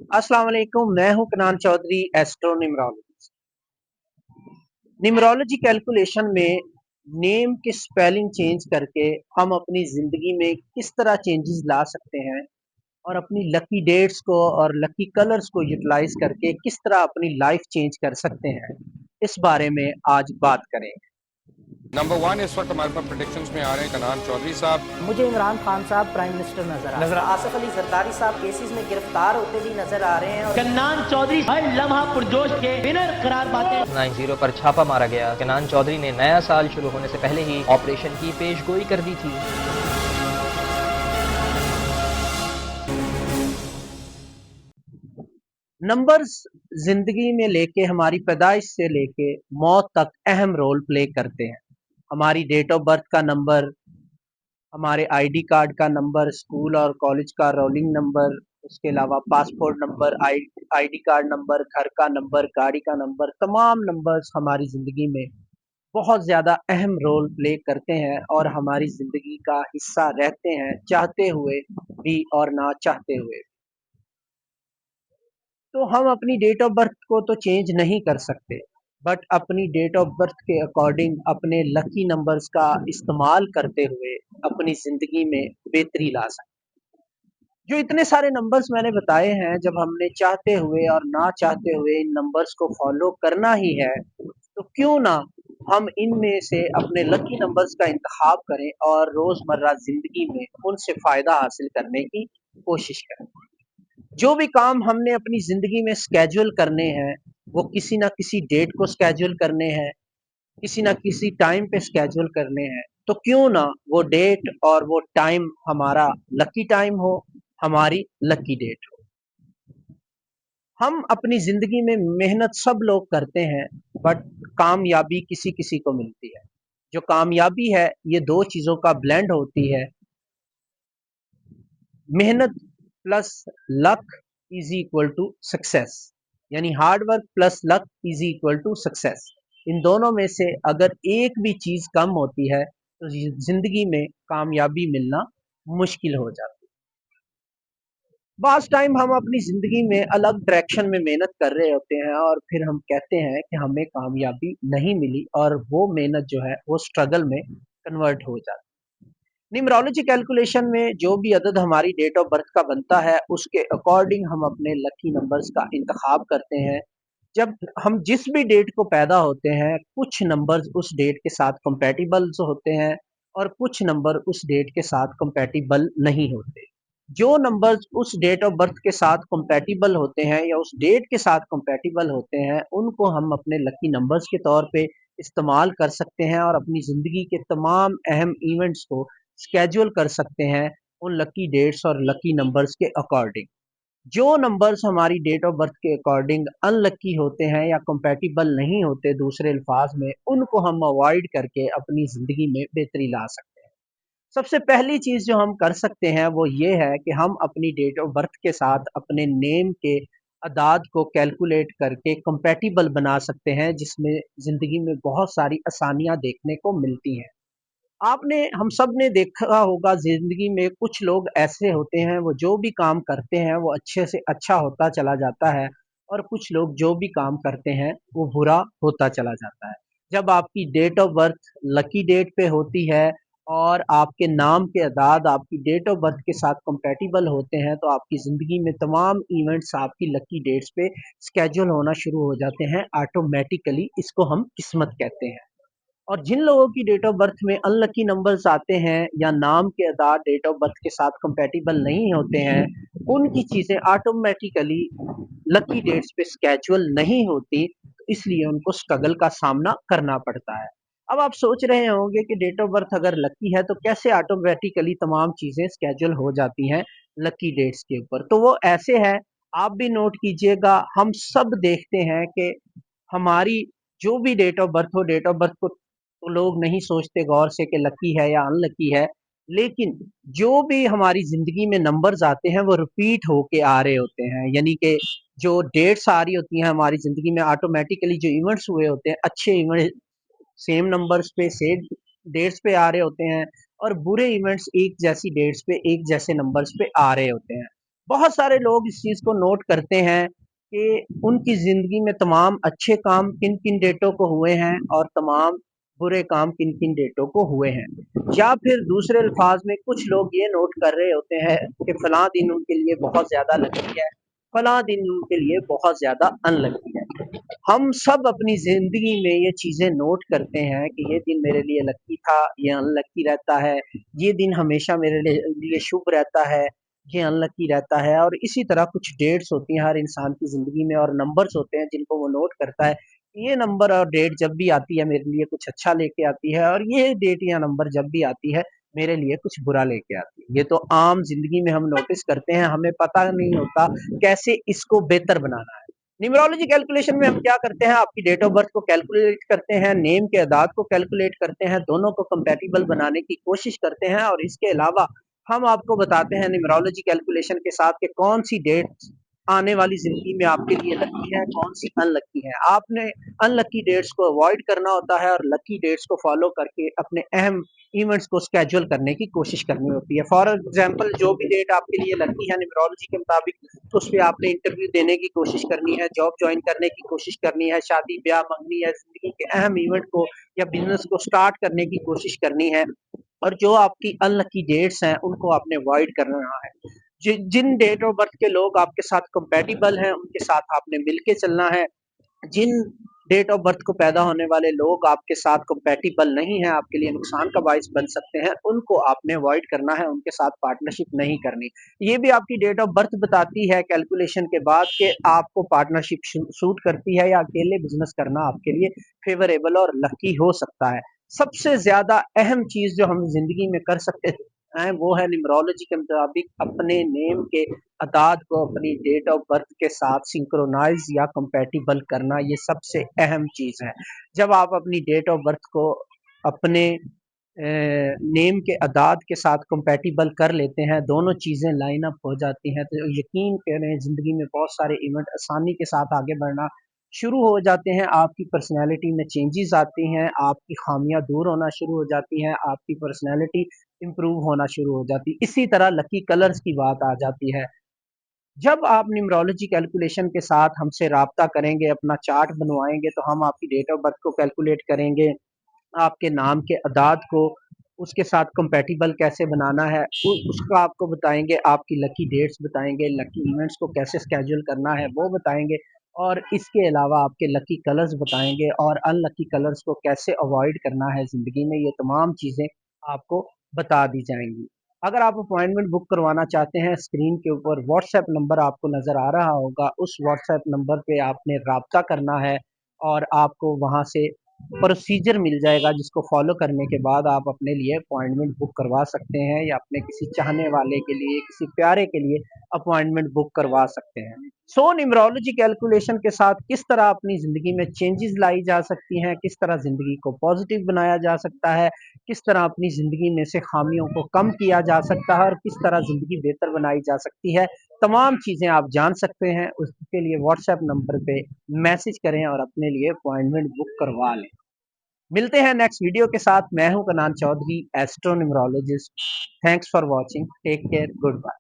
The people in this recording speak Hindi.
अस्सलाम वालेकुम। मैं हूं Kanan Chaudhary, astro numerologist. Numerology calculation में नेम के स्पेलिंग चेंज करके हम अपनी ज़िंदगी में किस तरह चेंजेस ला सकते हैं और अपनी लकी डेट्स को और लकी कलर्स को यूटिलाइज करके किस तरह अपनी लाइफ चेंज कर सकते हैं, इस बारे में आज बात करें। नंबर वन इस वक्त हमारे पास प्रोडिक्शंस में आ रहे हैं कनान चौधरी साहब। मुझे इमरान खान साहब प्राइम मिनिस्टर नजर आसिफ अली जरदारी साहब केसेस में गिरफ्तार होते भी नजर आ रहे हैं और कन्नान चौधरी हर लम्हा पुरजोश के विनर करार पाते। 90 पर छापा मारा गया। कनान चौधरी ने नया साल शुरू होने से पहले ही ऑपरेशन की पेशगोई कर दी थी। नंबर्स जिंदगी में लेके हमारी पैदाइश से लेके मौत तक अहम रोल प्ले करते हैं। हमारी डेट ऑफ बर्थ का नंबर, हमारे आईडी कार्ड का नंबर, स्कूल और कॉलेज का रोलिंग नंबर, उसके अलावा passport number, ID card number, घर का नंबर, गाड़ी का नंबर, तमाम नंबर्स हमारी ज़िंदगी में बहुत ज़्यादा अहम रोल प्ले करते हैं और हमारी ज़िंदगी का हिस्सा रहते हैं, चाहते हुए भी और ना चाहते हुए। तो हम अपनी डेट ऑफ बर्थ को तो चेंज नहीं कर सकते, बट अपनी डेट ऑफ बर्थ के अकॉर्डिंग अपने लकी नंबर्स का इस्तेमाल करते हुए अपनी ज़िंदगी में बेहतरी ला सकते। जो इतने सारे नंबर्स मैंने बताए हैं, जब हमने चाहते हुए और ना चाहते हुए इन नंबर्स को फॉलो करना ही है, तो क्यों ना हम इनमें से अपने लकी नंबर्स का इंतखाब करें और रोज़मर्रा ज़िंदगी में उनसे फ़ायदा हासिल करने की कोशिश करें। जो भी काम हमने अपनी ज़िंदगी में स्केड्यूल करने हैं, वो किसी ना किसी डेट को स्केड्यूल करने हैं, किसी ना किसी टाइम पे स्केड्यूल करने हैं। तो क्यों ना वो डेट और वो टाइम हमारा लकी टाइम हो, हमारी लकी डेट हो। हम अपनी ज़िंदगी में मेहनत सब लोग करते हैं, बट कामयाबी किसी किसी को मिलती है। जो कामयाबी है, ये दो चीज़ों का ब्लेंड होती है। मेहनत plus luck is equal to success, यानी hard work plus luck is equal to success. इन दोनों में से अगर एक भी चीज कम होती है तो जिंदगी में कामयाबी मिलना मुश्किल हो जाती है। बास टाइम हम अपनी जिंदगी में अलग डायरेक्शन में मेहनत कर रहे होते हैं और फिर हम कहते हैं कि हमें कामयाबी नहीं मिली, और वो मेहनत जो है वो स्ट्रगल में कन्वर्ट हो जाती है। न्यूमरोलॉजी कैलकुलेशन में जो भी अदद हमारी डेट ऑफ बर्थ का बनता है, उसके अकॉर्डिंग हम अपने लकी नंबर्स का इंतखाब करते हैं। जब हम जिस भी डेट को पैदा होते हैं, कुछ नंबर्स उस डेट के साथ कंपैटिबल होते हैं और कुछ नंबर उस डेट के साथ कंपैटिबल नहीं होते। जो नंबर्स उस डेट ऑफ बर्थ के साथ कंपैटिबल होते हैं या उस डेट के साथ कंपैटिबल होते हैं, उनको हम अपने लकी नंबर्स के तौर पे इस्तेमाल कर सकते हैं और अपनी ज़िंदगी के तमाम अहम इवेंट्स को स्केड्यूल कर सकते हैं उन लकी डेट्स और लकी नंबर्स के अकॉर्डिंग। जो नंबर्स हमारी डेट ऑफ बर्थ के अकॉर्डिंग अनलकी होते हैं या कंपैटिबल नहीं होते, दूसरे अल्फाज में, उनको हम अवॉइड करके अपनी ज़िंदगी में बेहतरी ला सकते हैं। सबसे पहली चीज़ जो हम कर सकते हैं वो ये है कि हम अपनी डेट ऑफ बर्थ के साथ अपने नेम के अदाद को कैलकुलेट करके कंपैटिबल बना सकते हैं, जिसमें ज़िंदगी में बहुत सारी आसानियाँ देखने को मिलती हैं। आपने हम सब ने देखा होगा, जिंदगी में कुछ लोग ऐसे होते हैं, वो जो भी काम करते हैं वो अच्छे से अच्छा होता चला जाता है, और कुछ लोग जो भी काम करते हैं वो बुरा होता चला जाता है। जब आपकी date of birth lucky date पे होती है और आपके नाम के अदाद आपकी डेट ऑफ बर्थ के साथ कंपैटिबल होते हैं, तो आपकी ज़िंदगी में तमाम इवेंट्स आपकी लकी डेट्स पे स्केड्यूल होना शुरू हो जाते हैं ऑटोमेटिकली। इसको हम किस्मत कहते हैं। और जिन लोगों की डेट ऑफ बर्थ में अनलकी नंबर्स आते हैं या नाम के आधार डेट ऑफ बर्थ के साथ कंपैटिबल नहीं होते हैं, उनकी चीज़ें ऑटोमेटिकली लकी डेट्स पे स्केड्यूल नहीं होती, तो इसलिए उनको स्ट्रगल का सामना करना पड़ता है। अब आप सोच रहे होंगे कि डेट ऑफ बर्थ अगर लकी है तो कैसे ऑटोमेटिकली तमाम चीज़ें स्केड्यूल हो जाती हैं लकी डेट्स के ऊपर। तो वो ऐसे है, आप भी नोट कीजिएगा। हम सब देखते हैं कि हमारी जो भी डेट ऑफ बर्थ हो, डेट ऑफ बर्थ को तो लोग नहीं सोचते गौर से कि लकी है या अनलकी है, लेकिन जो भी हमारी ज़िंदगी में नंबर्स आते हैं वो रिपीट होके आ रहे होते हैं। यानी कि जो डेट्स आ रही होती हैं हमारी ज़िंदगी में, ऑटोमेटिकली जो इवेंट्स हुए होते हैं, अच्छे इवेंट सेम नंबर्स पे सेम डेट्स पे आ रहे होते हैं, और बुरे इवेंट्स एक जैसी डेट्स पे एक जैसे नंबर्स पे आ रहे होते हैं। बहुत सारे लोग इस चीज़ को नोट करते हैं कि उनकी ज़िंदगी में तमाम अच्छे काम किन किन डेटों को हुए हैं और तमाम बुरे काम किन किन डेटों को हुए हैं, या फिर दूसरे अल्फाज में कुछ लोग ये नोट कर रहे होते हैं कि फलां दिन उनके लिए बहुत ज़्यादा लकी है, फलां दिन उनके लिए बहुत ज़्यादा अनलकी है। हम सब अपनी ज़िंदगी में ये चीज़ें नोट करते हैं कि ये दिन मेरे लिए लकी था, ये अनलकी रहता है, ये दिन हमेशा मेरे लिए शुभ रहता है, ये अनलकी रहता है। और इसी तरह कुछ डेट्स होती हैं हर इंसान की ज़िंदगी में और नंबर्स होते हैं जिनको वो नोट करता है। ये नंबर और डेट जब भी आती है मेरे लिए कुछ अच्छा लेके आती है, और ये डेट या नंबर जब भी आती है मेरे लिए कुछ बुरा लेके आती है। ये तो आम ज़िंदगी में हम नोटिस करते हैं, हमें पता नहीं होता कैसे इसको बेहतर बनाना है। न्यूमरोलॉजी कैलकुलेशन में हम क्या करते हैं, आपकी डेट ऑफ बर्थ को कैलकुलेट करते हैं, नेम के अदाद को कैलकुलेट करते हैं, दोनों को कंपैटिबल बनाने की कोशिश करते हैं, और इसके अलावा हम आपको बताते हैं न्यूमरोलॉजी कैलकुलेशन के साथ कि कौन सी डेट्स आने वाली जिंदगी में आपके लिए लकी है, कौन सी अनलकी है। आपने अनलकी डेट्स को अवॉइड करना होता है और लकी डेट्स को फॉलो करके अपने अहम इवेंट्स को स्केड्यूल करने की कोशिश करनी होती है। फॉर एग्जांपल, जो भी डेट आपके लिए लकी है न्यूमरोलॉजी के मुताबिक, तो उस पर आपने इंटरव्यू देने की कोशिश करनी है, जॉब ज्वाइन करने की कोशिश करनी है, शादी ब्याह मंगनी है, जिंदगी के अहम इवेंट को या बिजनेस को स्टार्ट करने की कोशिश करनी है। और जो आपकी अनलकी डेट्स हैं उनको आपने अवॉइड करना है। जिन डेट ऑफ बर्थ के लोग आपके साथ कंपेटिबल हैं उनके साथ आपने मिलके चलना है। जिन डेट ऑफ बर्थ को पैदा होने वाले लोग आपके साथ कंपेटिबल नहीं है, आपके लिए नुकसान का बायस बन सकते हैं, उनको आपने अवॉइड करना है, उनके साथ पार्टनरशिप नहीं करनी। ये भी आपकी डेट ऑफ बर्थ बताती है कैलकुलेशन के बाद कि आपको पार्टनरशिप सूट करती है या अकेले बिजनेस करना आपके लिए फेवरेबल और लकी हो सकता है। सबसे ज्यादा अहम चीज जो हम जिंदगी में कर सकते हैं वो है न्यूमरोलॉजी के मुताबिक अपने नेम के अदाद को अपनी डेट ऑफ बर्थ के साथ सिंक्रोनाइज या कंपैटिबल करना। ये सबसे अहम चीज है। जब आप अपनी डेट ऑफ बर्थ को अपने नेम के अदाद के साथ कंपैटिबल कर लेते हैं, दोनों चीज़ें लाइन अप हो जाती हैं, तो यकीन करें ज़िंदगी में बहुत सारे इवेंट आसानी के साथ आगे बढ़ना शुरू हो जाते हैं। आपकी पर्सनैलिटी में चेंजेस आती हैं, आपकी खामियां दूर होना शुरू हो जाती हैं, आपकी पर्सनैलिटी इम्प्रूव होना शुरू हो जाती है। इसी तरह लकी कलर्स की बात आ जाती है। जब आप न्यूमरोलॉजी कैलकुलेशन के साथ हमसे राब्ता करेंगे, अपना चार्ट बनवाएंगे, तो हम आपकी डेट ऑफ बर्थ को कैलकुलेट करेंगे, आपके नाम के अदाद को उसके साथ कंपैटिबल कैसे बनाना है उसका आपको बताएंगे, आपकी लकी डेट्स बताएंगे, लकी इवेंट्स को कैसे स्केड्यूल करना है वो बताएंगे, और इसके अलावा आपके लकी कलर्स बताएंगे और अनलकी कलर्स को कैसे अवॉइड करना है ज़िंदगी में। ये तमाम चीज़ें आपको बता दी जाएंगी। अगर आप अपॉइंटमेंट बुक करवाना चाहते हैं, स्क्रीन के ऊपर व्हाट्सएप नंबर आपको नज़र आ रहा होगा, उस व्हाट्सएप नंबर पे आपने राब्ता करना है और आपको वहाँ से प्रोसीजर मिल जाएगा जिसको फॉलो करने के बाद आप अपने लिए अपॉइंटमेंट बुक करवा सकते हैं, या अपने किसी चाहने वाले के लिए, किसी प्यारे के लिए अपॉइंटमेंट बुक करवा सकते हैं। न्यूमरोलॉजी कैलकुलेशन के साथ किस तरह अपनी ज़िंदगी में चेंजेस लाई जा सकती हैं, किस तरह ज़िंदगी को पॉजिटिव बनाया जा सकता है, किस तरह अपनी ज़िंदगी में से खामियों को कम किया जा सकता है और किस तरह ज़िंदगी बेहतर बनाई जा सकती है, तमाम चीज़ें आप जान सकते हैं। उसके लिए व्हाट्सएप नंबर पे मैसेज करें और अपने लिए अपॉइंटमेंट बुक करवा लें। मिलते हैं नेक्स्ट वीडियो के साथ। मैं हूं Kanan Chaudhary, astro numerologist. Thanks for watching, take care, good bye.